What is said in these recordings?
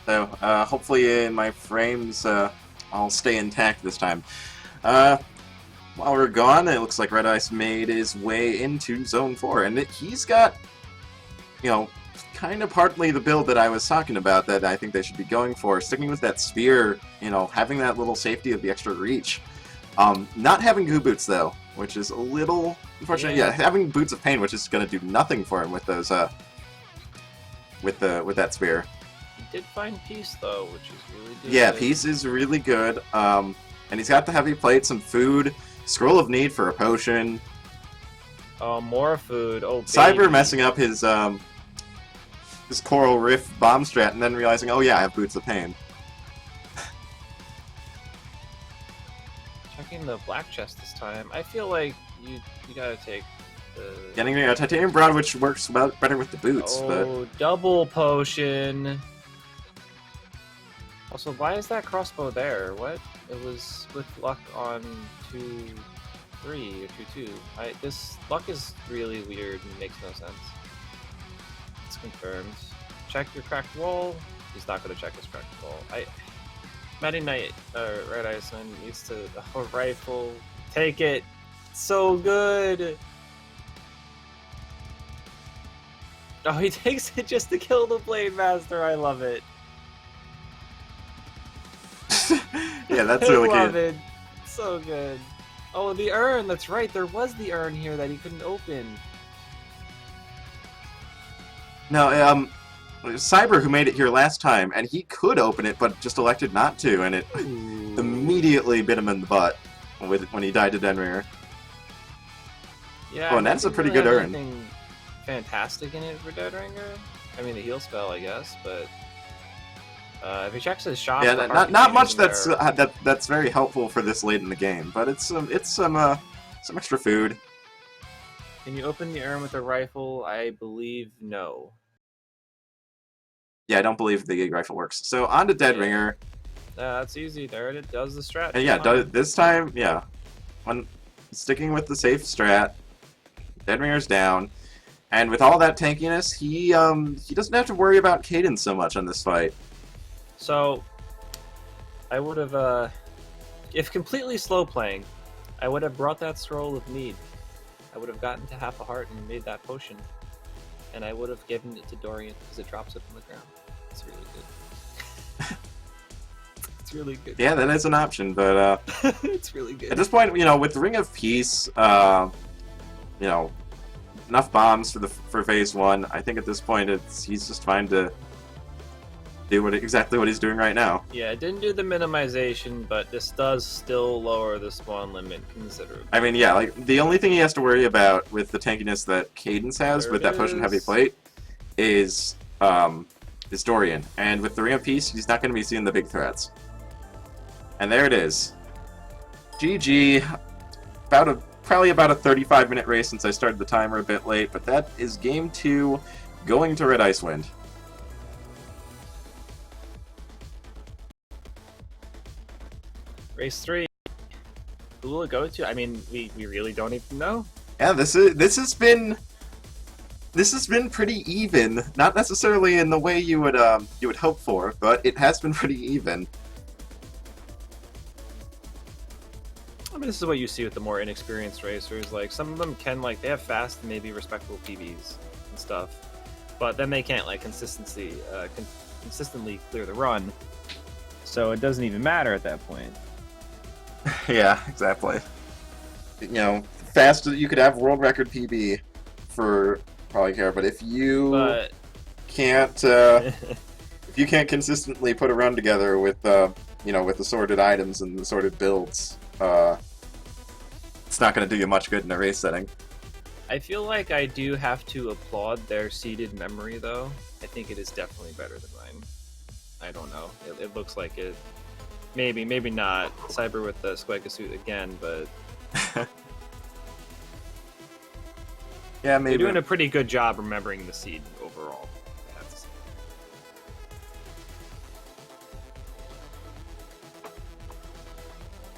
So hopefully my frames I'll stay intact this time. Uh, while we're gone, it looks like Red Ice made his way into Zone 4, and he's got, you know, kind of partly the build that I was talking about that I think they should be going for. Sticking with that spear, you know, having that little safety of the extra reach. Not having goo boots though, which is a little unfortunate. Yeah, having boots of pain, which is going to do nothing for him with those with that spear. He did find peace though, which is really good. Yeah, peace is really good. And he's got the heavy plate, some food, scroll of need for a potion. Oh, more food. Oh, baby. Cyber messing up his Coral Riff bomb strat and then realizing, oh yeah, I have boots of pain. Checking the black chest this time. I feel like you gotta take the... Getting a titanium broad, which works better with the boots. Oh, double potion. Also, why is that crossbow there? What? It was with luck on 2-3 or 2-2. This luck is really weird and makes no sense. It's confirmed. Check your cracked wall. He's not gonna check his cracked wall. Matty Knight, Red Iceman needs to a rifle. Take it. So good. Oh, he takes it just to kill the Blade Master. I love it. Yeah, that's really I love good. it. So good. Oh, the urn. That's right. There was the urn here that he couldn't open. No, it was Cyber who made it here last time, and he could open it, but just elected not to, and it immediately bit him in the butt when he died to Denringer. Yeah. Oh, and that's a pretty good urn. Anything fantastic in it for Deadringer. I mean, the heal spell, I guess, but if he checks his shop, Yeah, not much that's very helpful for this late in the game, but it's some extra food. Can you open the urn with a rifle? I believe no. Yeah, I don't believe the rifle works. So on to Deadringer. That's easy. There it does the strat. And yeah, this time, yeah, when sticking with the safe strat, Deadringer's down, and with all that tankiness, he doesn't have to worry about cadence so much on this fight. So, I would have, if completely slow playing, I would have brought that Scroll of Need. I would have gotten to half a heart and made that potion. And I would have given it to Dorian because it drops it from the ground. It's really good. It's really good. Yeah, that is an option, but it's really good. At this point, you know, with the Ring of Peace, you know, enough bombs for phase 1. I think at this point he's just fine to do exactly what he's doing right now. Yeah, it didn't do the minimization, but this does still lower the spawn limit considerably. I mean, yeah, like the only thing he has to worry about with the tankiness that Cadence has with that potion heavy plate is Dorian, and with the Ring of Peace, he's not going to be seeing the big threats. And there it is. GG. Probably about a 35-minute race since I started the timer a bit late, but that is game 2 going to Red Icewind. Race 3. Who will it go to? I mean, we really don't even know. Yeah, this has been pretty even. Not necessarily in the way you would hope for, but it has been pretty even. I mean, this is what you see with the more inexperienced racers. Like, some of them can, like, they have fast and maybe respectable PBs and stuff, but then they can't, like, consistently clear the run. So it doesn't even matter at that point. Yeah, exactly. You know, fast you could have world record PB for probably care, but if you can't consistently put a run together with you know, with assorted items and assorted builds, it's not going to do you much good in a race setting. I feel like I do have to applaud their seeded memory, though. I think it is definitely better than mine. I don't know. It looks like it. Maybe not. Cyber with the Squega suit again, but yeah, maybe. They're doing a pretty good job remembering the seed overall. I have to say.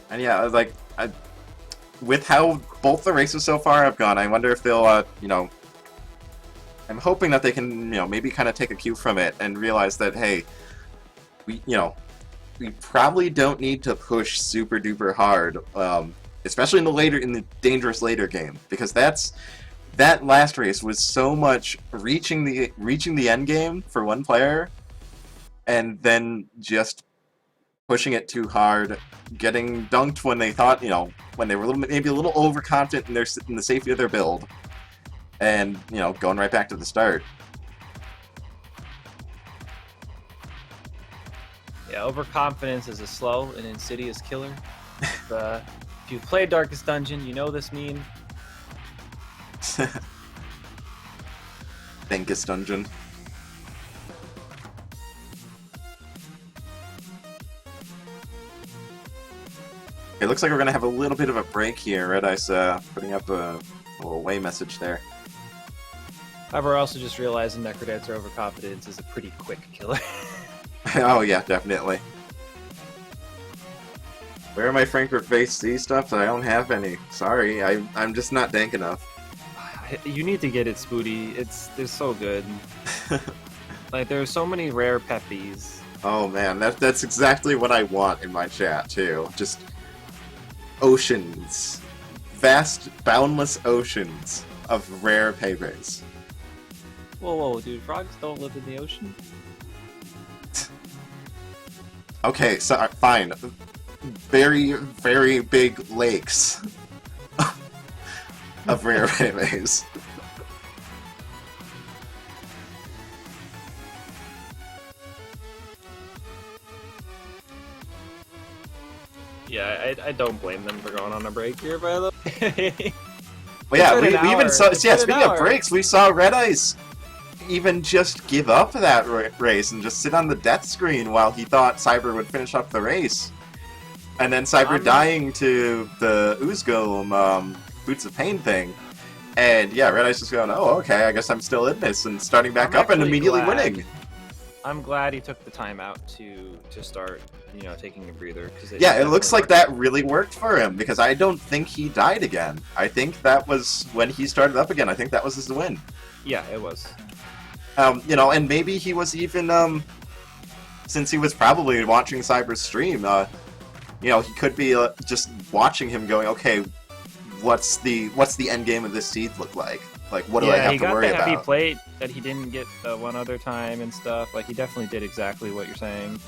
And yeah, like with how both the races so far have gone, I wonder if they'll, you know, I'm hoping that they can, you know, maybe kind of take a cue from it and realize that, hey, we probably don't need to push super duper hard, especially in the dangerous later game, because that last race was so much reaching the end game for one player, and then just pushing it too hard, getting dunked when they thought, when they were maybe a little overconfident in the safety of their build, and going right back to the start. Yeah, overconfidence is a slow and insidious killer. If you've played Darkest Dungeon, you know this meme. Dankest Dungeon. It looks like we're gonna have a little bit of a break here. Red Ice putting up a little away message there. However, I also just realized Necrodancer overconfidence is a pretty quick killer. Oh yeah, definitely. Where are my Frankfurt Face C stuff? I don't have any. Sorry, I'm just not dank enough. You need to get it, Spooty. They're so good. Like, there's so many rare peppies. Oh man, that's exactly what I want in my chat too. Just oceans, vast, boundless oceans of rare pepes. Whoa, dude! Frogs don't live in the ocean. Okay, so fine. Very, very big lakes of rare pepes. Yeah, I don't blame them for going on a break here, by the way. Well, yeah, we even saw. Yeah, speaking of breaks, we saw Red Ice even just give up that race and just sit on the death screen while he thought Cyber would finish up the race, and then Cyber dying to the Ooze Golem Boots of Pain thing, and yeah, Red Ice just going, oh okay, I guess I'm still in this, and starting back up and immediately winning. I'm glad he took the time out to start, taking a breather. It looks like that really worked for him, because I don't think he died again. I think that was when he started up again. I think that was his win. Yeah, it was. And maybe he was even, since he was probably watching Cyber's stream, he could be just watching him going, okay, what's the end game of this seed look like? Like, what do I have to worry about? Yeah, he got the heavy plate that he didn't get one other time and stuff. Like, he definitely did exactly what you're saying.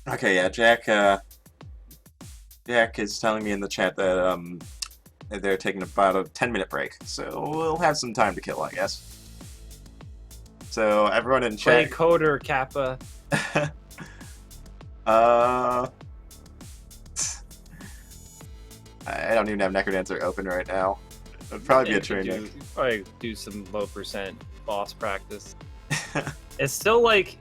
Okay, yeah, Jack is telling me in the chat that they're taking about a 10-minute break, so we'll have some time to kill, I guess. So everyone in chat. Play CoNDOR Kappa. I don't even have Necrodancer open right now. It would probably be a training. Probably do some low percent boss practice. It's still like.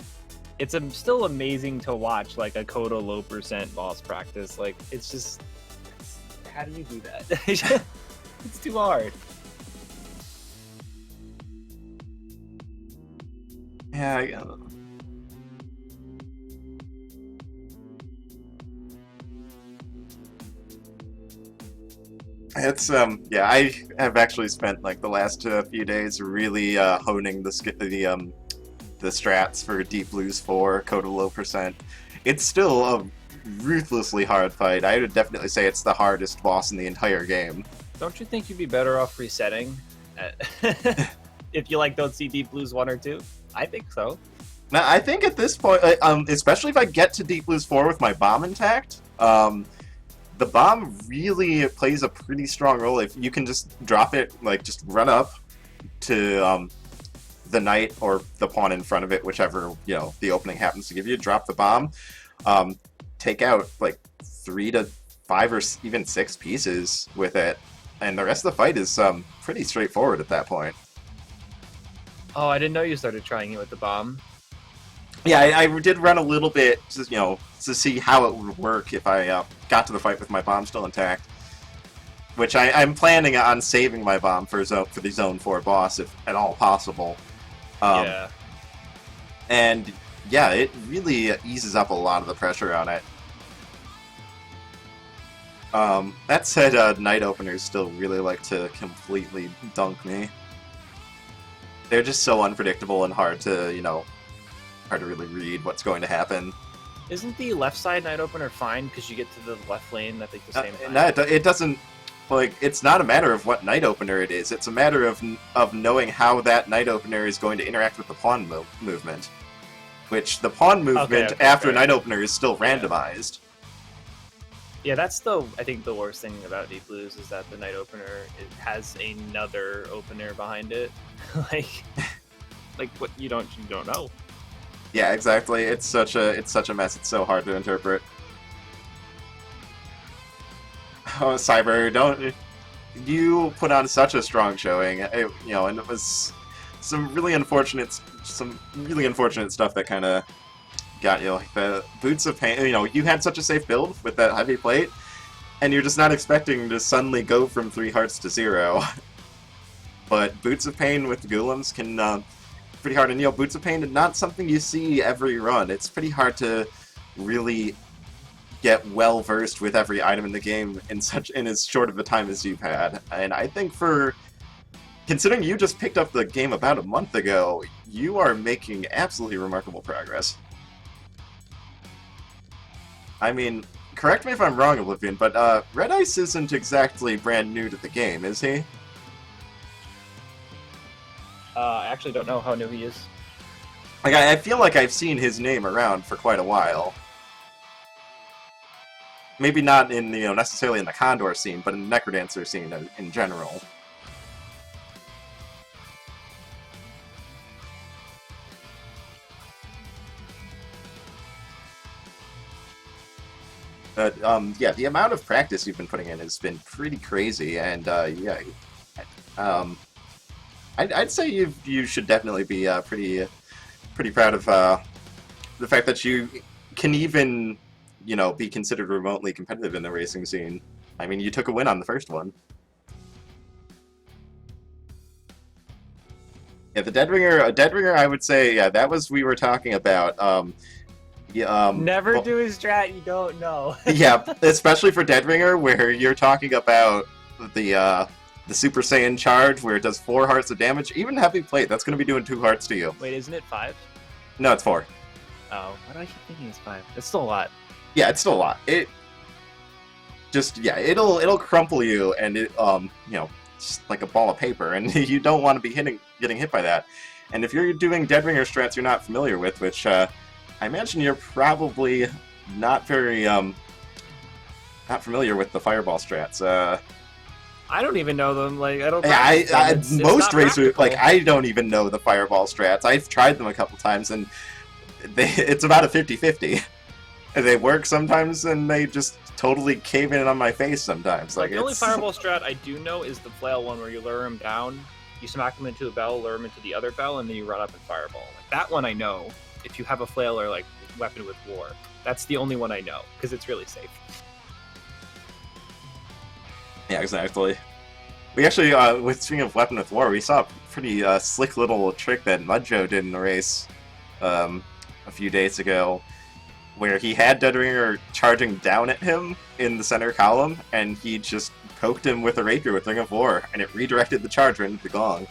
It's still amazing to watch, like, a CoNDOR low percent boss practice. Like, it's just... How do you do that? It's too hard. Yeah, it's, I have actually spent, like, the last few days really honing the strats for Deep Blues 4, CoNDOR low percent. It's still a ruthlessly hard fight. I would definitely say it's the hardest boss in the entire game. Don't you think you'd be better off resetting if you don't see Deep Blues 1 or 2? I think so. Now, I think at this point, especially if I get to Deep Blues 4 with my bomb intact, the bomb really plays a pretty strong role. If you can just drop it, just run up to the knight or the pawn in front of it, whichever the opening happens to give you, drop the bomb, take out 3 to 5 or even 6 pieces with it, and the rest of the fight is pretty straightforward at that point. Oh, I didn't know you started trying it with the bomb. Yeah, I did run a little bit just, to see how it would work if I got to the fight with my bomb still intact. which I'm planning on saving my bomb for the Zone 4 boss if at all possible. Yeah. And yeah, it really eases up a lot of the pressure on it. That said, Night Openers still really like to completely dunk me. They're just so unpredictable and hard to, hard to really read what's going to happen. Isn't the left side Night Opener fine because you get to the left lane at the same time? No, it doesn't. Like, it's not a matter of what Night Opener it is. It's a matter of knowing how that Night Opener is going to interact with the pawn movement. Which, the pawn movement after Night Opener is still randomized. Yeah, that's I think the worst thing about Deep Blues is that the Night Opener, it has another opener behind it. like what you don't know. Yeah, exactly. It's such a mess. It's so hard to interpret. Oh, Cyber, you put on such a strong showing, and it was some really unfortunate stuff that kind of got you. Like the Boots of Pain, you had such a safe build with that heavy plate, and you're just not expecting to suddenly go from 3 hearts to 0. But Boots of Pain with Golems can pretty hard, and Boots of Pain is not something you see every run. It's pretty hard to really get well versed with every item in the game in as short of a time as you've had. And I think considering you just picked up the game about a month ago, you are making absolutely remarkable progress. I mean, correct me if I'm wrong, Oblivion, but Red Ice isn't exactly brand new to the game, is he? I actually don't know how new he is. Like, I feel like I've seen his name around for quite a while. Maybe not in necessarily in the CoNDOR scene, but in the Necrodancer scene in general. But yeah, the amount of practice you've been putting in has been pretty crazy, and yeah, I'd say you should definitely be pretty proud of the fact that you can even be considered remotely competitive in the racing scene. I mean, you took a win on the first one. Yeah, the Dead Ringer, I would say, yeah, that was we were talking about. Never do a strat you don't know. Yeah, especially for Dead Ringer, where you're talking about the Super Saiyan charge, where it does 4 hearts of damage. Even heavy plate, that's going to be doing 2 hearts to you. Wait, isn't it 5? No, it's 4. Oh, why do I keep thinking it's 5? It's still a lot. Yeah, it's still a lot. It'll crumple you, and it just like a ball of paper, and you don't want to be getting hit by that. And if you're doing Dead Ringer strats you're not familiar with, which I imagine you're probably not very not familiar with the Fireball strats. I don't even know them. Like I don't. Most racers, like I don't even know the Fireball strats. I've tried them a couple times, and it's about a 50-50. They work sometimes, and they just totally cave in on my face sometimes. Like the only Fireball strat I do know is the flail one, where you lure him down, you smack him into a bell, lure him into the other bell, and then you run up and Fireball. Like that one I know. If you have a flail or like weapon with war, that's the only one I know because it's really safe. Yeah, exactly. We actually, speaking of weapon with war, we saw a pretty slick little trick that Mudjo did in the race a few days ago, where he had Dead Ringer charging down at him in the center column, and he just poked him with a rapier with Ring of War, and it redirected the charge right into the gong.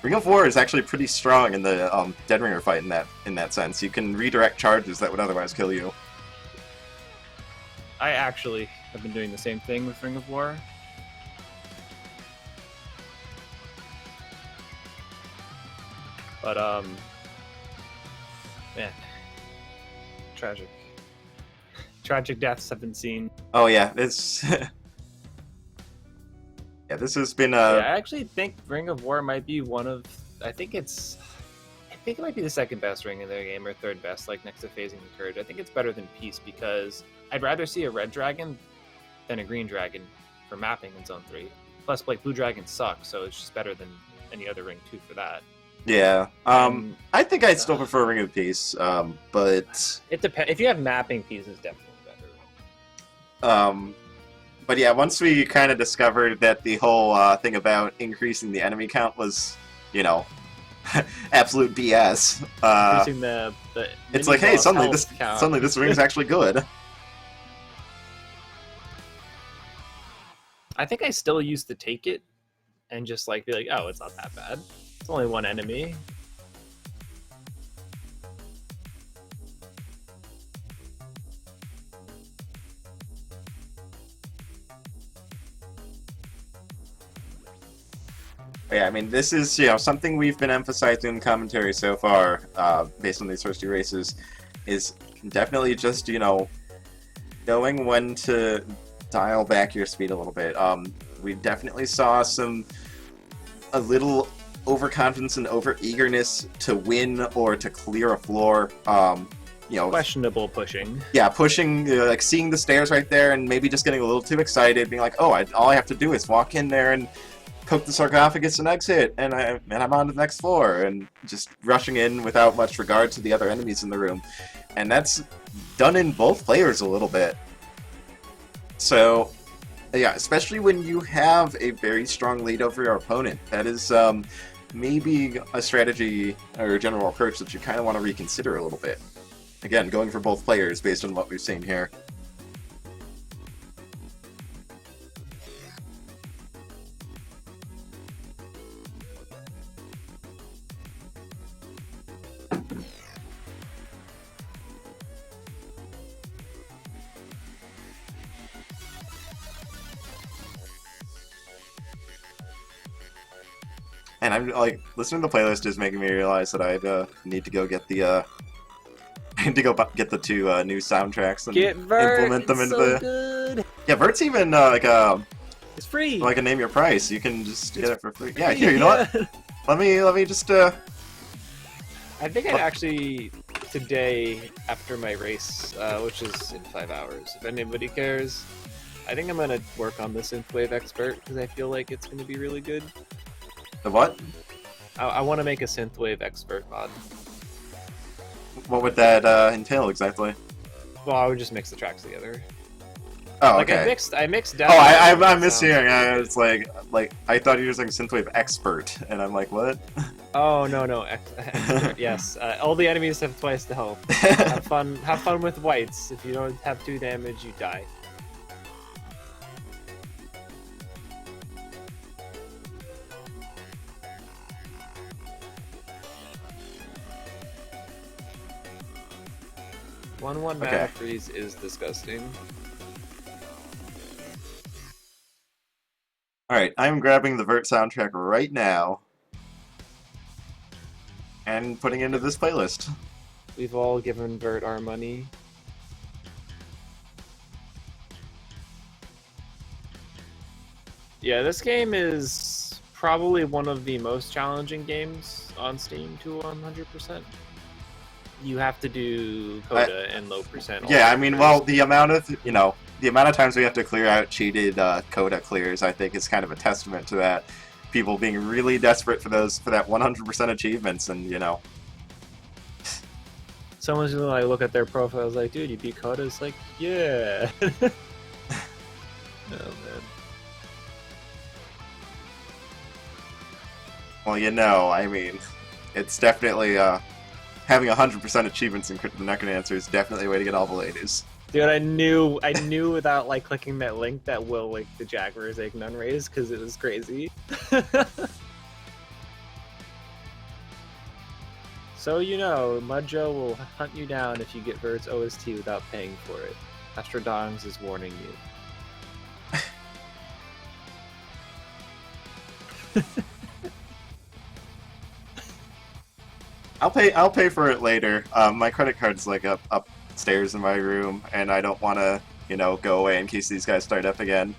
Ring of War is actually pretty strong in the Dead Ringer fight in that sense. You can redirect charges that would otherwise kill you. I actually have been doing the same thing with Ring of War. But, man. Tragic. Tragic deaths have been seen. Oh, yeah. It's... yeah, this has been I actually think Ring of War might be one of... I think it might be the second best ring in their game, or third best, like next to Phasing and Courage. I think it's better than Peace, because I'd rather see a red dragon than a green dragon for mapping in Zone 3. Plus, like, blue dragons suck, so it's just better than any other ring, too, for that. Yeah. I think I'd still prefer Ring of Peace, but... It depends. If you have mapping, Peace is definitely better. But yeah, once we kind of discovered that the whole thing about increasing the enemy count was, you know, absolute BS. Increasing the It's mini like, hey, boss health count. suddenly this ring's actually good. I think I still used to take it and just like be like, oh, it's not that bad. It's only one enemy. But yeah, I mean, this is something we've been emphasizing in commentary so far, based on these first two races, is definitely just knowing when to dial back your speed a little bit. We definitely saw a little overconfidence and over-eagerness to win or to clear a floor. Questionable pushing. Yeah, pushing, like seeing the stairs right there and maybe just getting a little too excited, being like, oh, all I have to do is walk in there and poke the sarcophagus and exit, and I'm on to the next floor, and just rushing in without much regard to the other enemies in the room. And that's done in both players a little bit. So, yeah, especially when you have a very strong lead over your opponent. That is maybe a strategy or a general approach that you kind of want to reconsider a little bit. Again, going for both players based on what we've seen here. And I'm like, listening to the playlist is making me realize that I need to go get the I need to go get the two new soundtracks and implement them into the. Good. Yeah, Vert's even It's free. Like a name your price. You can just get it for free. Yeah, here. You know what? Let me just. I think I'd actually today after my race, which is in 5 hours. If anybody cares, I think I'm gonna work on the Synthwave Expert because I feel like it's gonna be really good. The what? I want to make a Synthwave Expert mod. What would that entail exactly? Well, I would just mix the tracks together. Oh, like okay. I mixed down. Oh, I'm mishearing. It's like I thought you were saying Synthwave Expert, and I'm like, what? Oh no, Expert. Yes, all the enemies have twice the health. Have fun with whites. If you don't have 2 damage, you die. One mana freeze is disgusting. Alright, I'm grabbing the Vert soundtrack right now and putting it into this playlist. We've all given Vert our money. Yeah, this game is probably one of the most challenging games on Steam to 100%. You have to do Coda and low percent. Yeah, I mean, well, the amount of times we have to clear out cheated Coda clears, I think, is kind of a testament to that. People being really desperate for that 100% achievements, and someone's gonna like look at their profiles like, dude, you beat Coda. It's like, yeah. Oh man. Well, I mean, it's definitely having 100% achievements in Crypt of the Necrodancer is definitely a way to get all the ladies. Dude, I knew without like clicking that link that Will linked the Jaguar's Egg Nun raise because it was crazy. So Mudjo will hunt you down if you get Vert's OST without paying for it. Astrodongs is warning you. I'll pay for it later. My credit card's like upstairs in my room, and I don't want to go away in case these guys start up again.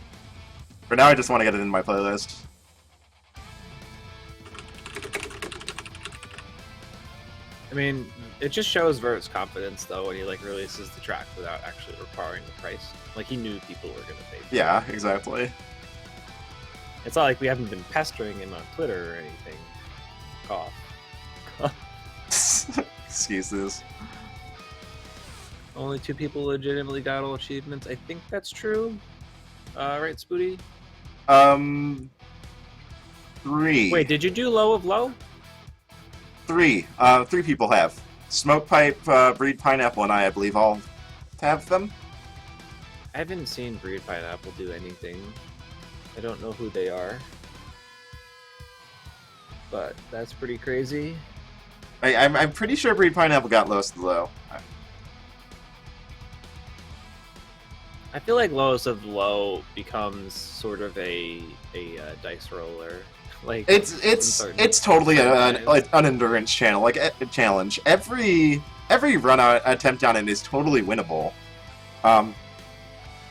For now, I just want to get it in my playlist. I mean, it just shows Vert's confidence though when he like releases the track without actually requiring the price. Like he knew people were gonna pay for it. Yeah, exactly. It's not like we haven't been pestering him on Twitter or anything. Cough. Excuses. Only 2 people legitimately got all achievements. I think that's true. Right, Spooty? Um, Wait, three. did you do low of low? Three. Three people have. Smoke Pipe, Breed Pineapple, and I believe all have them. I haven't seen Breed Pineapple do anything. I don't know who they are. But that's pretty crazy. I'm pretty sure Breed Pineapple got lowest of low. I feel like lowest of low becomes sort of a dice roller. Like It's totally an endurance channel, like a challenge. Every run out attempt on it is totally winnable.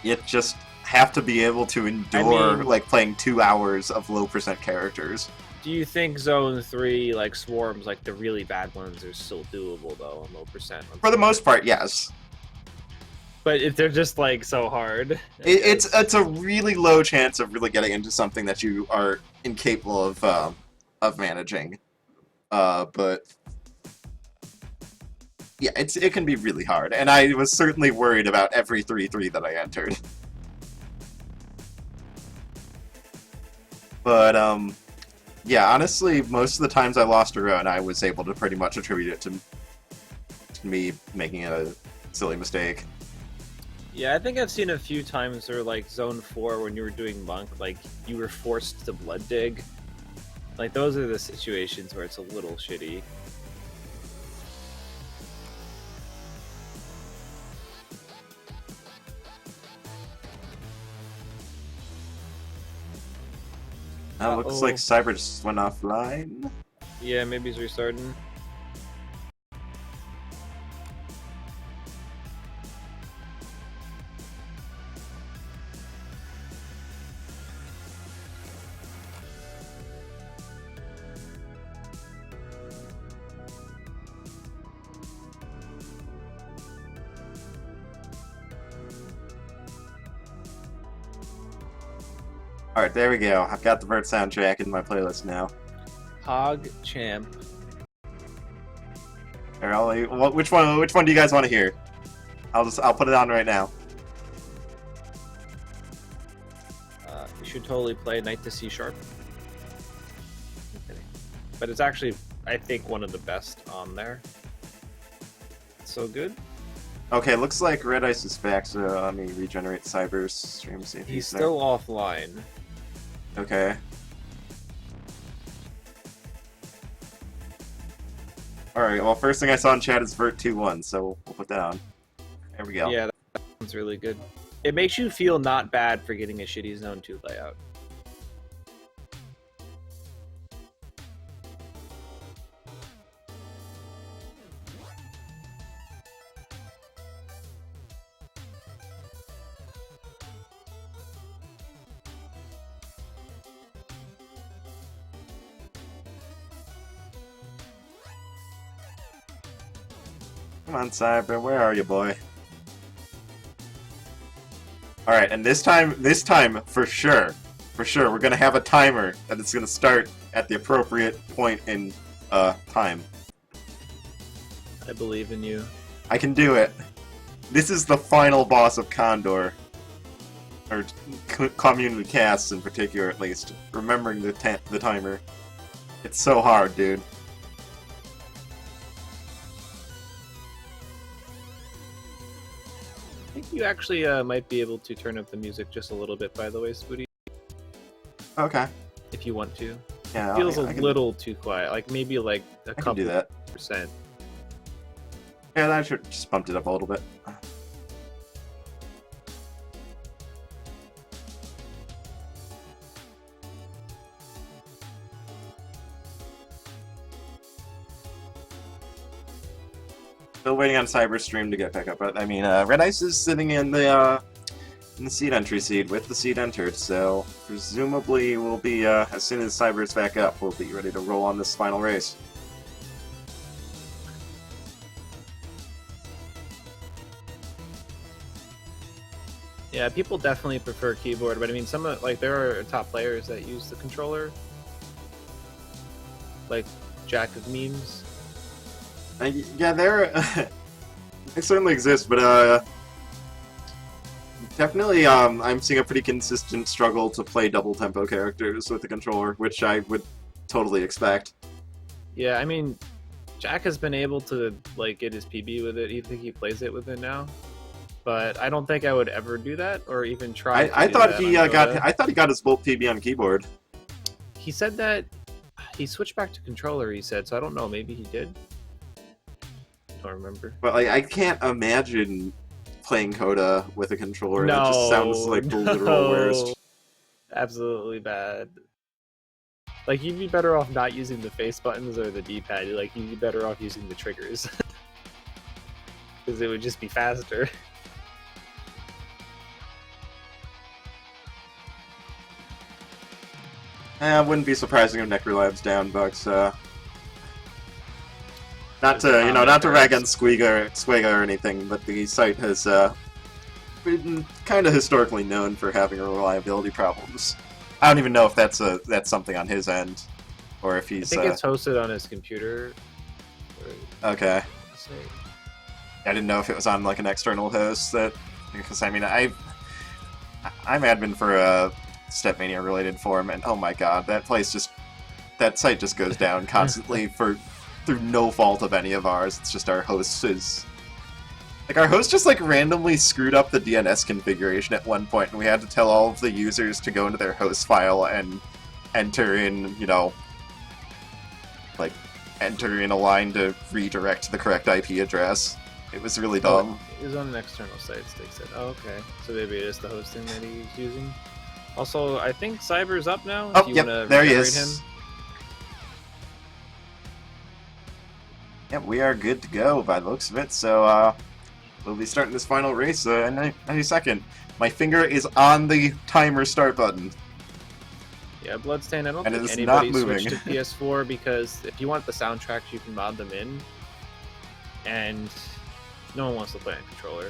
You just have to be able to endure like playing 2 hours of low percent characters. Do you think Zone 3, like swarms, like the really bad ones, are still doable though, on low percent? For the most part, yes. But if they're just like so hard, it's a really low chance of really getting into something that you are incapable of managing. But yeah, it can be really hard, and I was certainly worried about every 3-3 that I entered. But yeah, honestly, most of the times I lost a run, I was able to pretty much attribute it to me making a silly mistake. Yeah, I think I've seen a few times where, like, Zone 4, when you were doing Monk, like, you were forced to blood dig. Like, those are the situations where it's a little shitty. Looks like Cyber just went offline. Yeah, maybe he's restarting. Alright, there we go. I've got the Vert soundtrack in my playlist now. Hog Champ. Here, which one do you guys want to hear? I'll put it on right now. You should totally play Knight to C Sharp. But it's actually, I think, one of the best on there. It's so good. Okay, looks like Red Ice is back, so let me regenerate Cyber's stream, see if he's still offline. Okay. Alright, well, first thing I saw in chat is Vert 2-1, so we'll put that on. There we go. Yeah, that sounds really good. It makes you feel not bad for getting a shitty Zone 2 layout. Come on, Cyber, where are you, boy? Alright, and this time, for sure, we're gonna have a timer that it's gonna start at the appropriate point in, time. I believe in you. I can do it. This is the final boss of CoNDOR. Or Cawmunity Cast in particular, at least. Remembering the timer. It's so hard, dude. I think you actually might be able to turn up the music just a little bit, by the way, Spooty. Okay. If you want to. Yeah, it feels a little too quiet. Like maybe like a couple do that. percent. Yeah, I should just bumped it up a little bit. Still waiting on Cyber's stream to get back up, but I mean, Red Ice is sitting in the seed entry seed with the seed entered, so presumably we'll be as soon as Cyber's back up, we'll be ready to roll on this final race. Yeah, people definitely prefer keyboard, but I mean, some like there are top players that use the controller, like Jack of Memes. Yeah, they certainly exist, but Definitely, I'm seeing a pretty consistent struggle to play double tempo characters with the controller, which I would totally expect. Yeah, I mean, Jack has been able to like get his PB with it. I think he plays it with it now. But I don't think I would ever do that or even try to I do thought that he on got Coda. I thought he got his Volt PB on keyboard. He said that he switched back to controller. He said so. I don't know. Maybe he did. I don't remember. But like, I can't imagine playing Coda with a controller. That just sounds like the literal worst. Absolutely bad. Like you'd be better off not using the face buttons or the D-pad. Like you'd be better off using the triggers because it would just be faster. It wouldn't be surprising if Necrolab's down, but not to rag on Squigga or anything, but the site has been kind of historically known for having reliability problems. I don't even know if that's something on his end, or if he's. I think it's hosted on his computer. Okay. I didn't know if it was on like an external host because I mean I'm admin for a Stepmania related forum, and oh my god, that site just goes down constantly through no fault of any of ours. It's just our host just like randomly screwed up the DNS configuration at one point, and we had to tell all of the users to go into their host file and enter in, enter in a line to redirect to the correct IP address. It was really dumb. It was on an external site, Stick said. Oh, okay. So maybe it is the hosting that he's using. Also, I think Cyber's up now. Oh, yep, there he is. Him. Yep, we are good to go by the looks of it, so we'll be starting this final race in any second. My finger is on the timer start button. Yeah, Bloodstain, I don't and think it's anybody not moving. switched to PS4 because if you want the soundtracks, you can mod them in. And no one wants to play on controller.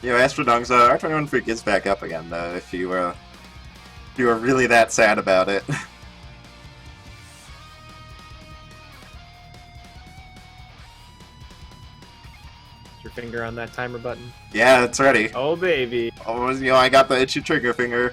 Astrodongs, R21 Freak is back up again, though, if you were really that sad about it. Your finger on that timer button? Yeah, it's ready. Oh, baby. Oh, I got the itchy trigger finger.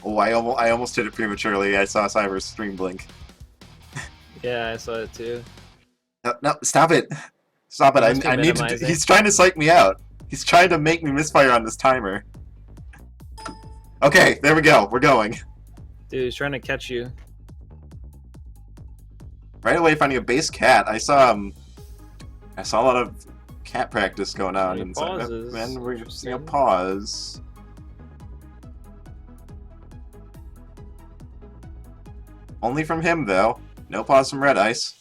Oh, I almost hit it prematurely. I saw Cyber's stream blink. Yeah, I saw it too. No, stop it. Stop it. I need to. He's trying to psych me out. He's trying to make me misfire on this timer. Okay, there we go. We're going. Dude, he's trying to catch you. Right away, finding a base cat. I saw a lot of cat practice going on, and then we're seeing a pause. Only from him, though. No pause from Red Ice.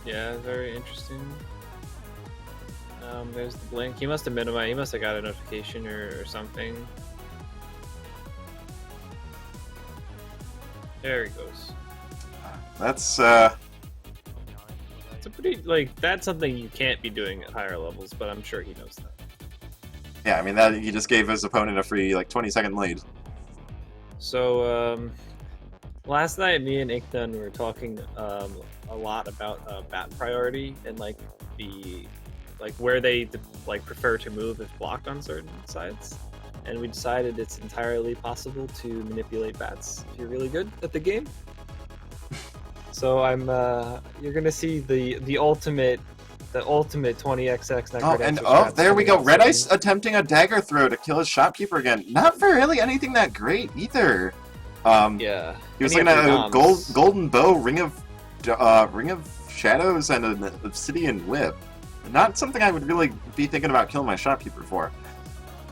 Yeah, very interesting. There's the blink. He must have minimized. He must have got a notification or something. There he goes. That's It's a pretty that's something you can't be doing at higher levels, but I'm sure he knows that. Yeah, I mean that he just gave his opponent a free 20-second lead. So last night, me and Ikdun were talking a lot about bat priority and where they prefer to move if blocked on certain sides, and we decided it's entirely possible to manipulate bats if you're really good at the game. So you're gonna see the ultimate 20xx. There we go. Red Ice attempting a dagger throw to kill his shopkeeper again. Not for really anything that great either. Yeah. He was looking at a golden bow, ring of shadows, and an obsidian whip. Not something I would really be thinking about killing my shopkeeper for.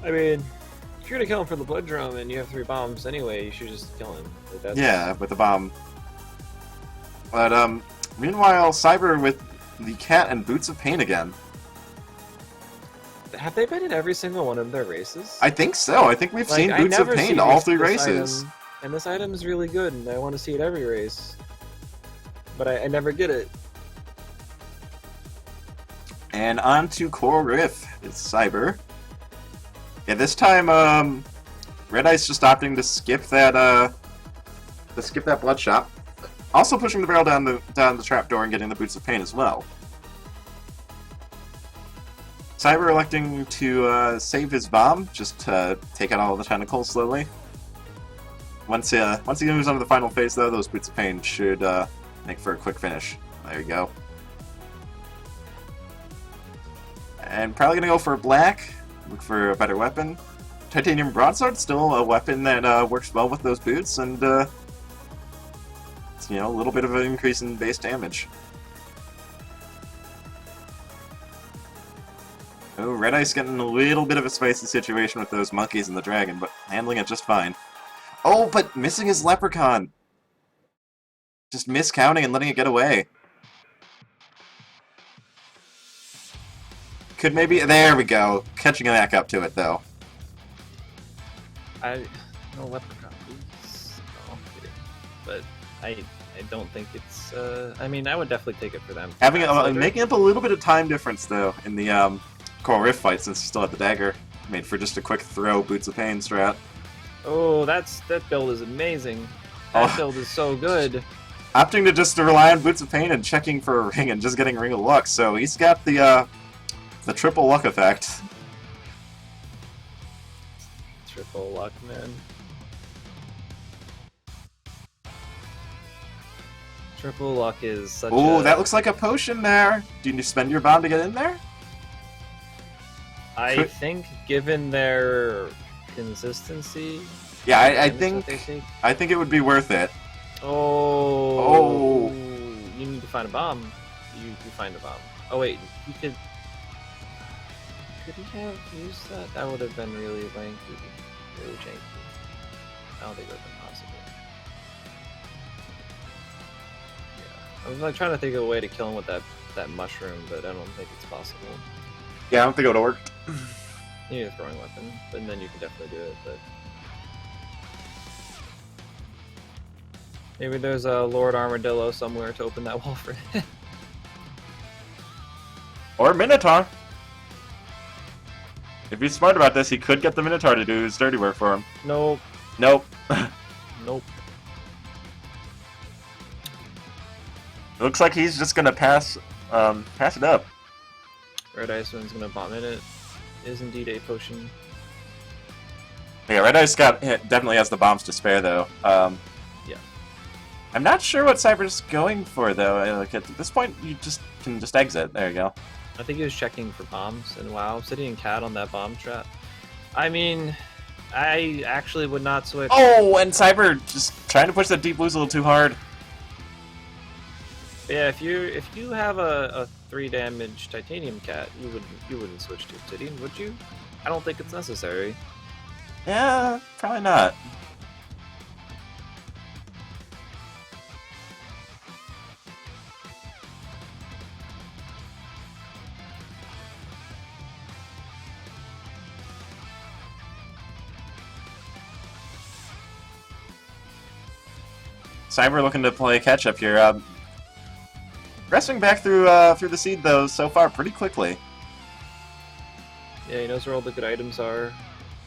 I mean, if you're gonna kill him for the blood drum and you have 3 bombs anyway, you should just kill him. Yeah, with the bomb. But meanwhile, Cyber with the cat and Boots of Pain again. Have they been in every single one of their races? I think so. I think we've Like, seen I Boots of never Pain see all this- 3 this races. item, and this item is really good, and I want to see it every race. But I never get it. And on to Coral Rift. It's Cyber. Yeah, this time, Red Ice just opting to skip that Bloodshot. Also pushing the barrel down the trapdoor and getting the Boots of Pain as well. Cyber electing to save his bomb, just to take out all the tentacles slowly. Once he moves on to the final phase, though, those Boots of Pain should make for a quick finish. There you go. And probably gonna go for black. Look for a better weapon. Titanium Broadsword, still a weapon that works well with those boots, and it's, a little bit of an increase in base damage. Oh, Red Ice getting a little bit of a spicy situation with those monkeys and the dragon, but handling it just fine. Oh, but missing his leprechaun! Just miscounting and letting it get away. Could maybe... There we go. Catching back up to it, though. No leprechaun, please. No, I'm kidding. But I don't think it's. I mean, I would definitely take it for them. Making up a little bit of time difference, though, in the Coral Rift fight, since he still had the dagger. Made for just a quick throw Boots of Pain strat. Oh, that build is amazing. That build is so good. Opting to just rely on Boots of Pain and checking for a ring and just getting Ring of Luck, so he's got the triple luck effect. Triple luck, man. Triple luck is such Ooh, that looks like a potion there. Do you spend your bomb to get in there? I think, given their consistency... Yeah, I think it would be worth it. Oh. You need to find a bomb. You find a bomb. Oh wait, you could... Could he have used that? That would have been really lanky. Really janky. I don't think it would have been possible. Yeah. I was like trying to think of a way to kill him with that mushroom, but I don't think it's possible. Yeah, I don't think it would have worked. You need a throwing weapon, and then you can definitely do it, but... Maybe there's a Lord Armadillo somewhere to open that wall for him. Or Minotaur. If he's smart about this, he could get the Minotaur to do his dirty work for him. Nope. Nope. Nope. Looks like he's just gonna pass it up. Red Icewind's gonna bomb in it. Is indeed a potion. Yeah, Red Ice definitely has the bombs to spare, though. Yeah. I'm not sure what Cyber's going for, though. Like, at this point, you can just exit. There you go. I think he was checking for bombs, and wow, Obsidian Cat on that bomb trap. I mean, I actually would not switch. Oh, and Cyber just trying to push that deep blues a little too hard. Yeah, if you have a 3 damage Titanium Cat, you wouldn't switch to Obsidian, would you? I don't think it's necessary. Yeah, probably not. Cyber looking to play catch up here. Wrestling back through the seed though so far pretty quickly. Yeah, he knows where all the good items are.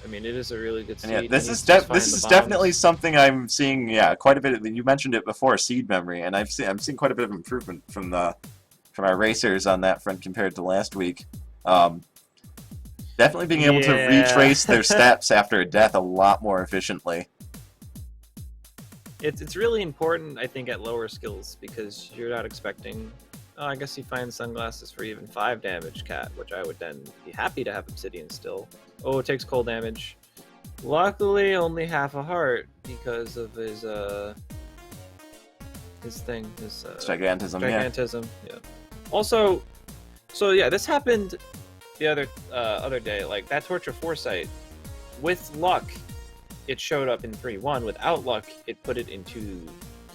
I mean, it is a really good seed. And yeah, this is definitely something I'm seeing. Yeah, quite a bit. You mentioned it before, seed memory, and I'm seeing quite a bit of improvement from our racers on that front compared to last week. Definitely being able to retrace their steps after a death a lot more efficiently. It's really important, I think, at lower skills, because you're not expecting... Oh, I guess he finds sunglasses for even 5 damage Cat, which I would then be happy to have Obsidian still. Oh, it takes cold damage. Luckily, only half a heart, because of his thing, his gigantism, yeah. Also, so yeah, this happened the other day. Like, that Torch of Foresight, with luck, it showed up in 3-1. Without luck, it put it into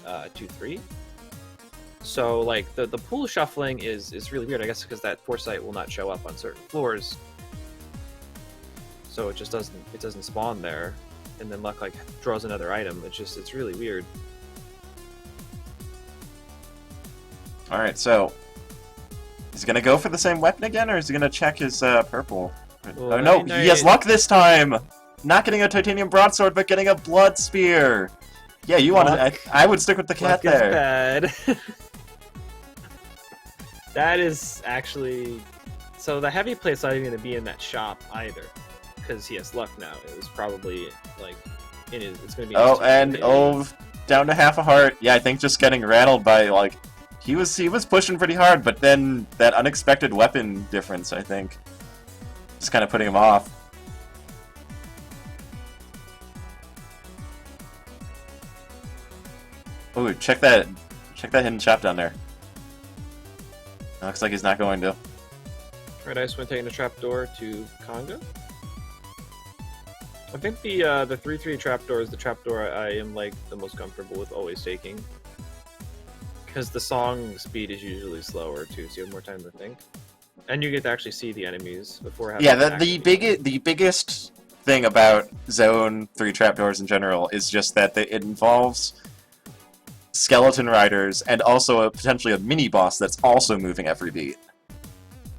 2-3. So like the pool shuffling is really weird, I guess, because that foresight will not show up on certain floors. So it just doesn't spawn there, and then luck like draws another item. It's really weird. All right, so is he gonna go for the same weapon again, or is he gonna check his purple? Well, Oh no, he has luck this time. Not getting a titanium broadsword, but getting a blood spear. Yeah, you want to? I would stick with the cat luck there. Is bad. That is actually so. The heavy plate's not even going to be in that shop either, because he has luck now. It was probably like in his. It's going to be. Oh, and down to half a heart. Yeah, I think just getting rattled by like he was pushing pretty hard, but then that unexpected weapon difference, I think, just kind of putting him off. Ooh, check that hidden shop down there. Looks like he's not going to. Redicewind taking a trapdoor to Conga. I think the 3/3 trapdoor is the trapdoor I am like the most comfortable with always taking, because the song speed is usually slower too, so you have more time to think, and you get to actually see the enemies before having. Yeah, the biggest thing about Zone 3 trapdoors in general is just that it involves skeleton riders and also potentially a mini boss that's also moving every beat.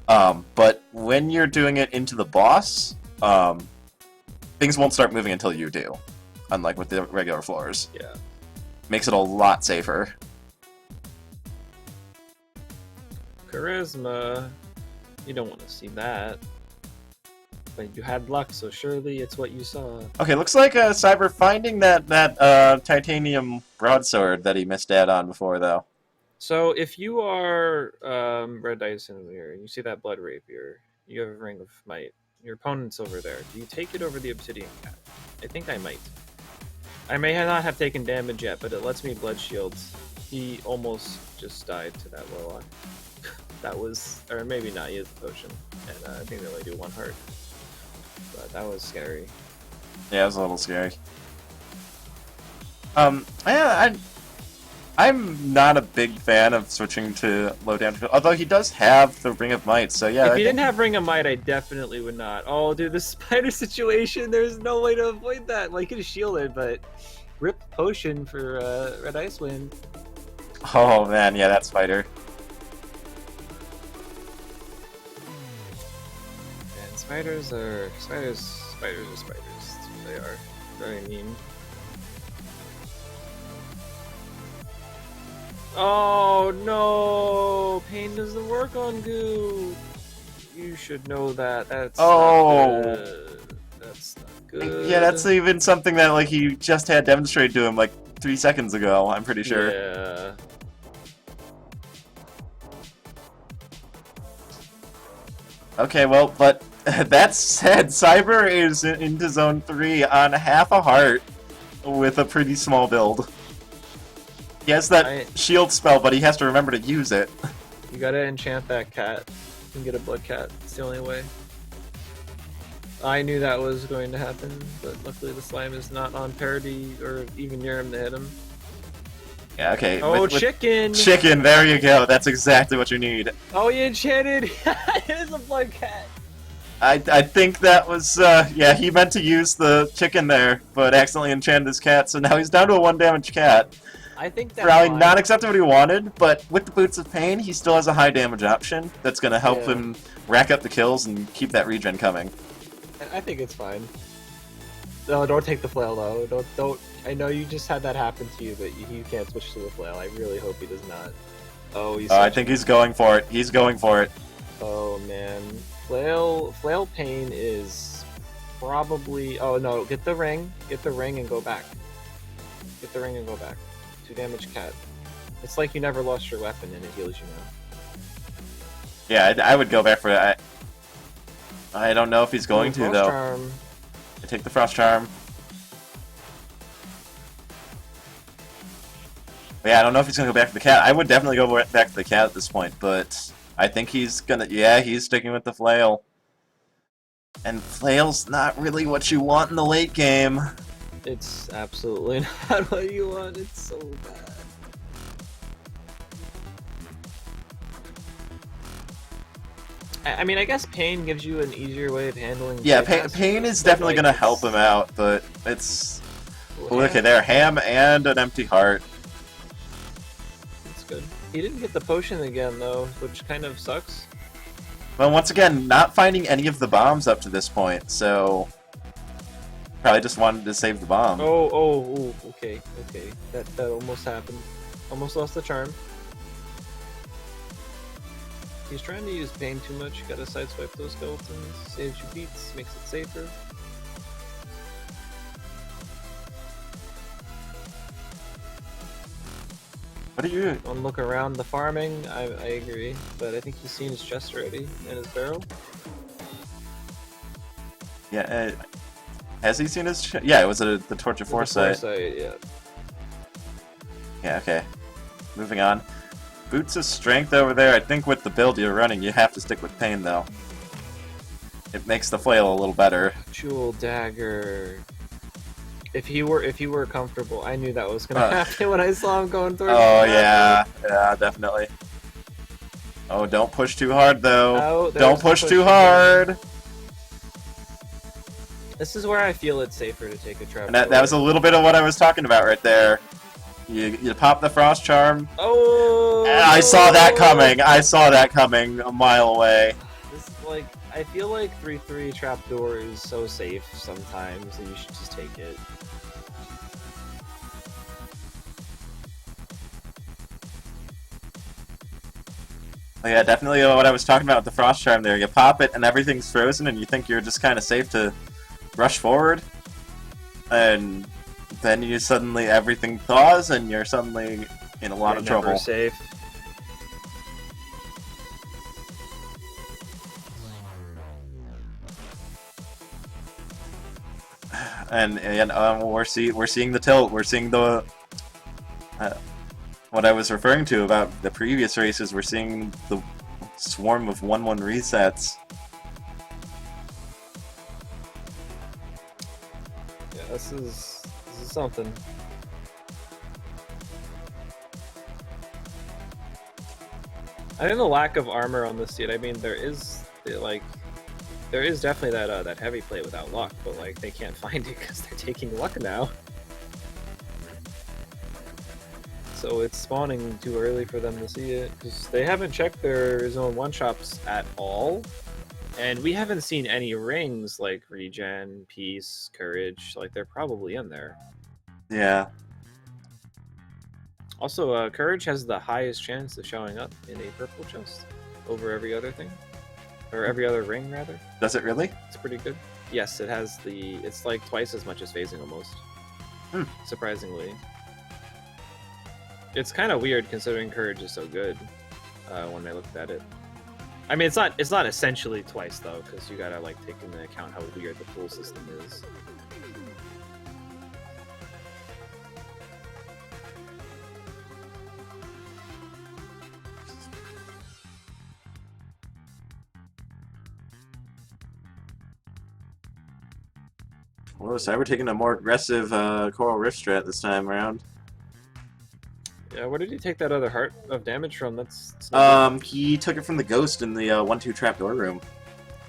But when you're doing it into the boss, things won't start moving until you do, unlike with the regular floors. Yeah, makes it a lot safer. Charisma, you don't want to see that. But you had luck, so surely it's what you saw. Okay, looks like Cyber finding that titanium broadsword that he missed out on before, though. So if you are Red Dice in here, and you see that blood rapier, you have a ring of might. Your opponent's over there. Do you take it over the obsidian cat? I think I might. I may not have taken damage yet, but it lets me blood shields. He almost just died to that warlock. That was, or maybe not. He has the potion, and I think they only do 1 heart. But that was scary. Yeah, it was a little scary. I'm not a big fan of switching to low damage, although he does have the Ring of Might, so yeah. If he didn't have Ring of Might, I definitely would not. Oh, dude, the spider situation, there's no way to avoid that. Like, he could have shielded, but rip potion for Redicewind. Oh, man, yeah, that spider. And spiders are spiders. They are very mean. Oh no! Pain doesn't work on goo. You should know that. That's not good. That's not good. Yeah, that's even something that like he just had demonstrated to him like 3 seconds ago. I'm pretty sure. Yeah. Okay, well, but that said, Cyber is into Zone 3 on half a heart with a pretty small build. He has that shield spell, but he has to remember to use it. You gotta enchant that cat and get a blood cat. It's the only way. I knew that was going to happen, but luckily the slime is not on parity or even near him to hit him. Yeah, okay. Oh, chicken! Chicken, there you go. That's exactly what you need. Oh, he enchanted! It is a blood cat! I think that was, yeah, he meant to use the chicken there, but accidentally enchanted his cat, so now he's down to a 1 damage cat. I think that's probably not exactly what he wanted, but with the Boots of Pain, he still has a high damage option that's going to help him rack up the kills and keep that regen coming. I think it's fine. No, don't take the flail though. Don't. I know you just had that happen to you, but you can't switch to the flail. I really hope he does not. Oh, he's. I think he's going for it. He's going for it. Oh man, flail pain is probably. Oh no, get the ring and go back. Get the ring and go back. 2 damage cat. It's like you never lost your weapon and it heals you now. Yeah, I would go back for that. I don't know if he's going to though. Charm. I take the Frost Charm. But yeah, I don't know if he's gonna go back to the cat. I would definitely go back to the cat at this point, but I think he's gonna. Yeah, he's sticking with the flail. And flail's not really what you want in the late game. It's absolutely not what you want. It's so bad. I mean, I guess pain gives you an easier way of handling. Yeah, playtesting, Pain is but, definitely like, gonna help him out, but it's... Well, Look at there, Ham and an empty heart. That's good. He didn't get the potion again, though, which kind of sucks. Well, once again, not finding any of the bombs up to this point, so... Probably just wanted to save the bomb. Oh, okay. That almost happened. Almost lost the charm. He's trying to use pain too much. You gotta sideswipe those skeletons. Saves you beats, makes it safer. What are you... Don't look around the farming. I agree, but I think he's seen his chest already and his barrel. Yeah, has he seen his... Yeah, it was the Torch of Foresight. Yeah. Yeah, okay. Moving on. Boots of Strength over there. I think with the build you're running, you have to stick with Pain, though. It makes the flail a little better. Jewel Dagger. If he were comfortable, I knew that was gonna happen when I saw him going through. Oh yeah, definitely. Oh, don't push too hard though. Oh, don't push too hard. This is where I feel it's safer to take a trap. And that was a little bit of what I was talking about right there. You pop the Frost Charm. Oh! I saw that coming. I saw that coming a mile away. This is like, I feel like 3/3 trapdoor is so safe sometimes that you should just take it. Oh, yeah, definitely what I was talking about with the Frost Charm there. You pop it and everything's frozen and you think you're just kind of safe to rush forward. And then you suddenly, everything thaws and you're suddenly in a lot of trouble. Never safe. And we're seeing the tilt. We're seeing the what I was referring to about the previous races. We're seeing the swarm of 1/1 resets. Yeah, this is something. I think the lack of armor on this seed. I mean, there is definitely that heavy plate without luck, but like they can't find it because they're taking luck now. So it's spawning too early for them to see it because they haven't checked their zone 1 shops at all, and we haven't seen any rings like regen, peace, courage. Like they're probably in there. Yeah. Also, courage has the highest chance of showing up in a purple chest over every other thing. Or every other ring, rather. Does it really? It's pretty good. Yes, it has the... It's like twice as much as phasing, almost. Surprisingly. It's kind of weird, considering Courage is so good, when I looked at it. I mean, it's not essentially twice, though, because you gotta, like, take into account how weird the pool system is. Well, so we're taking a more aggressive Coral Rift strat this time around. Yeah, where did he take that other heart of damage from? That's he took it from the ghost in the 1/2 trapdoor room.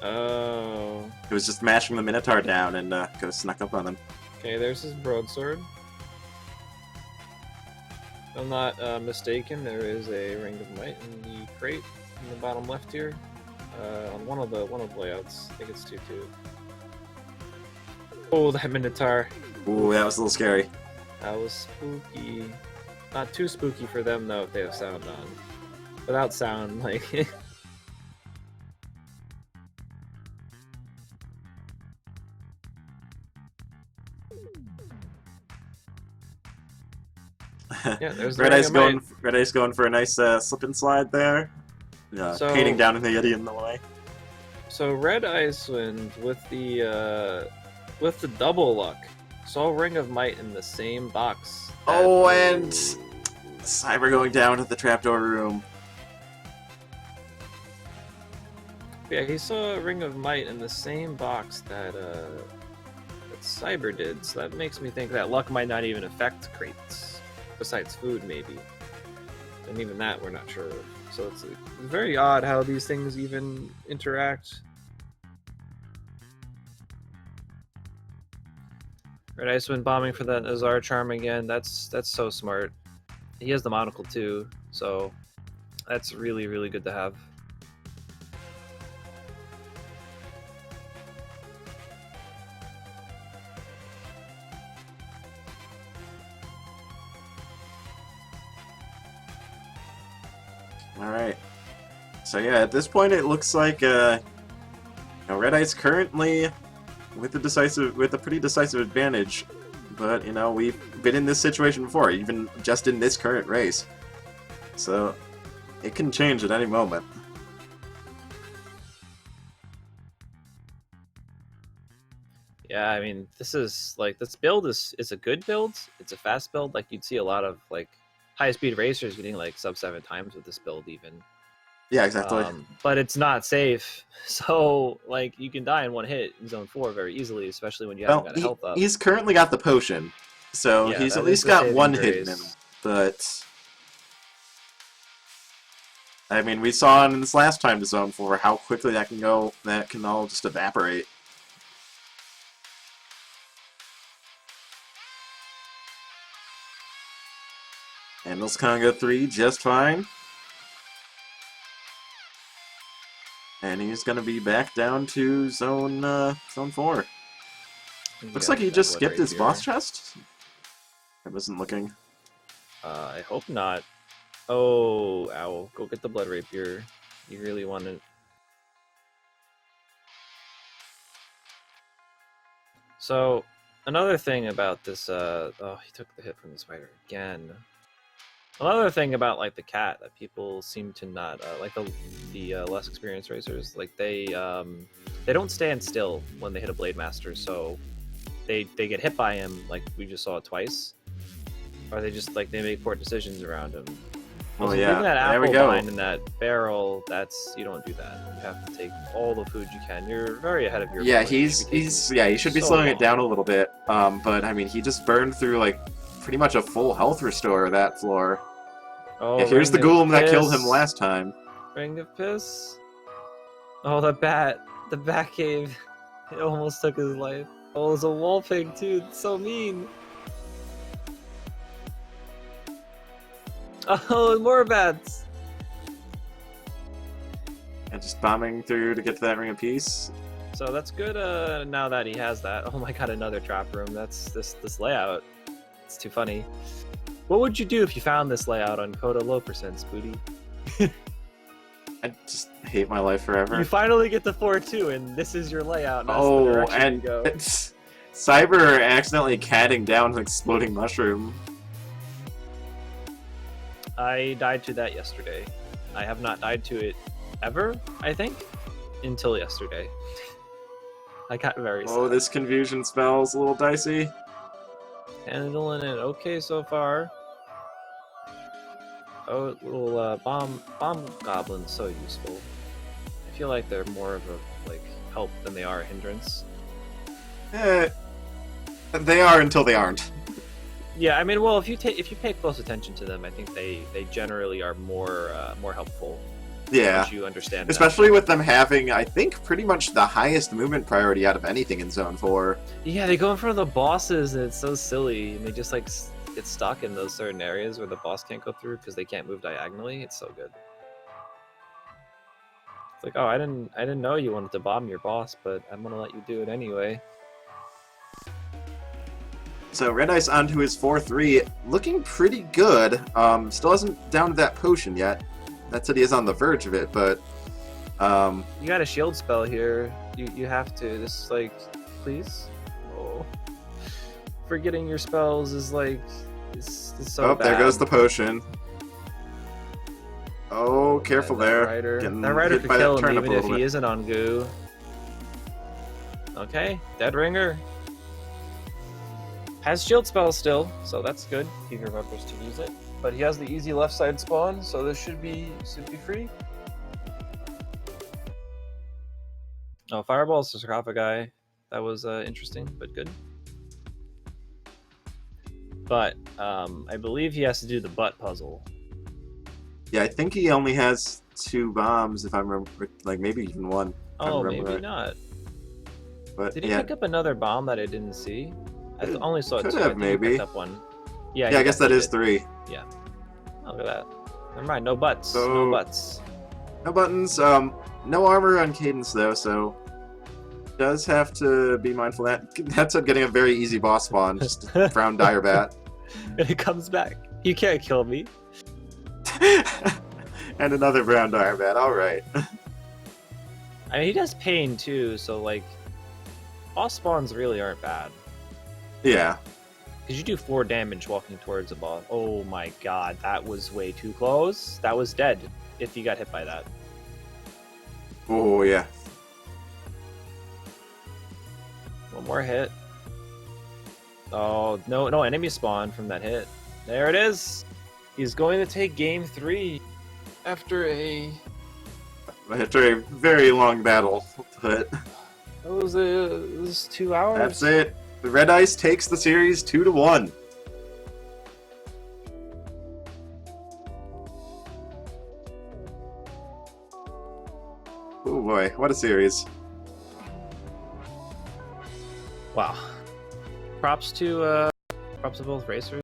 Oh. He was just mashing the Minotaur down and Ghost snuck up on him. Okay, there's his broadsword. If I'm not mistaken, there is a Ring of Might in the crate in the bottom left here. On one of the layouts. I think it's 2/2. Oh, that Minotaur. Ooh, that was a little scary. That was spooky. Not too spooky for them, though, if they have sound on. Without sound, like... Yeah, there's the Red Ice going for a nice slip and slide there. Painting down in the Yeti in the way. So Redicewind with the double luck saw Ring of Might in the same box. Oh, and Cyber going down to the trapdoor room. Yeah, he saw Ring of Might in the same box that Cyber did. So that makes me think that luck might not even affect crates, besides food maybe. And even that we're not sure of. So it's very odd how these things even interact. Red Icewind bombing for that Azar charm again. That's so smart. He has the monocle too, so that's really, really good to have. All right. So yeah, at this point it looks like Red Ice currently with a pretty decisive advantage. But we've been in this situation before, even just in this current race. So it can change at any moment. Yeah, I mean, this build is a good build. It's a fast build. Like you'd see a lot of like high speed racers getting like sub 7 times with this build even. Yeah, exactly. But it's not safe. So like you can die in one hit in zone 4 very easily, especially when you haven't got a health up. He's currently got the potion, so Yeah, he's at least got one hit in him. But I mean, we saw in this last time to zone 4 how quickly that can go. That can all just evaporate. Handles Conga 3 just fine. And he's going to be back down to zone 4. Looks like he just skipped his boss chest. I wasn't looking. I hope not. Oh, ow. Go get the blood rapier. You really want it. So, another thing about this, oh, he took the hit from the spider again. Another thing about like the cat that people seem to not like the less experienced racers, like they don't stand still when they hit a Blade Master, so they get hit by him like we just saw it twice, or they just like they make poor decisions around him. Oh also, yeah, that there we apple go. behind in that barrel, you don't do that. You have to take all the food you can. You're very ahead of your. Yeah, opponent. he should be slowing it down a little bit. But I mean, he just burned through like pretty much a full health restore that floor. Oh, yeah, here's the golem that killed him last time. Ring of Piss. Oh, the bat cave. It almost took his life. Oh, there's a wall pig too. It's so mean. Oh, more bats. And just bombing through to get to that Ring of Peace. So that's good. Now that he has that. Oh my god, another trap room. That's this layout. It's too funny. What would you do if you found this layout on Coda Low % Booty? I just hate my life forever. You finally get to 4-2, and this is your layout. That's the Oh, direction and you go. it's Cyber accidentally catting down an exploding mushroom. I died to that yesterday. I have not died to it ever, I think, until yesterday. I got very sad. Oh, this confusion spell's a little dicey. Handling it okay so far. Oh, little bomb goblins, so useful. I feel like they're more of a help than they are a hindrance. They are until they aren't. Yeah, I mean, well, if you pay close attention to them, I think they generally are more helpful. Yeah, once you understand. Especially with them having, I think, pretty much the highest movement priority out of anything in Zone 4. Yeah, they go in front of the bosses, and it's so silly, and they just get stuck in those certain areas where the boss can't go through because they can't move diagonally. It's so good. It's like, oh, I didn't know you wanted to bomb your boss, but I'm gonna let you do it anyway. So Red Ice onto his 4-3, looking pretty good. Still hasn't downed that potion yet. That said, he is on the verge of it, but you got a shield spell here. You have to. This is please. Oh, forgetting your spells is is so bad. There goes the potion. Oh, careful there. That rider could kill him even if he isn't on goo. Okay, Dead Ringer. Has shield spells still, so that's good. He remembers to use it. But he has the easy left side spawn, so this should be free. Oh, Fireball's the sarcophagi. That was interesting, but good. But I believe he has to do the butt puzzle. Yeah, I think he only has 2 bombs, if I remember. Like, maybe even 1, if I Oh, remember maybe right. not. But, Did he yeah, pick up another bomb that I didn't see? I only saw could 2. I have, think he picked maybe. up 1. Yeah, Yeah, he I guess that definitely is did. 3. Yeah. Oh, look at that. Never mind. No butts. No So, butts. no buttons. No armor on Cadence, though, so does have to be mindful of that. That's getting a very easy boss spawn. Just a Frown Dire Bat. And it comes back. You can't kill me. And another Brown Dire Bat. Alright. I mean, he does pain too, so like, boss spawns really aren't bad. Yeah. Because you do 4 damage walking towards a boss. Oh my god, that was way too close. That was dead if you got hit by that. Oh, yeah. One more hit. Oh, no enemy spawn from that hit. There it is. He's going to take game 3 after a very long battle. But it was 2 hours. that's it. The Red Ice takes the series 2-1. Oh boy, what a series. Wow. Props to both racers.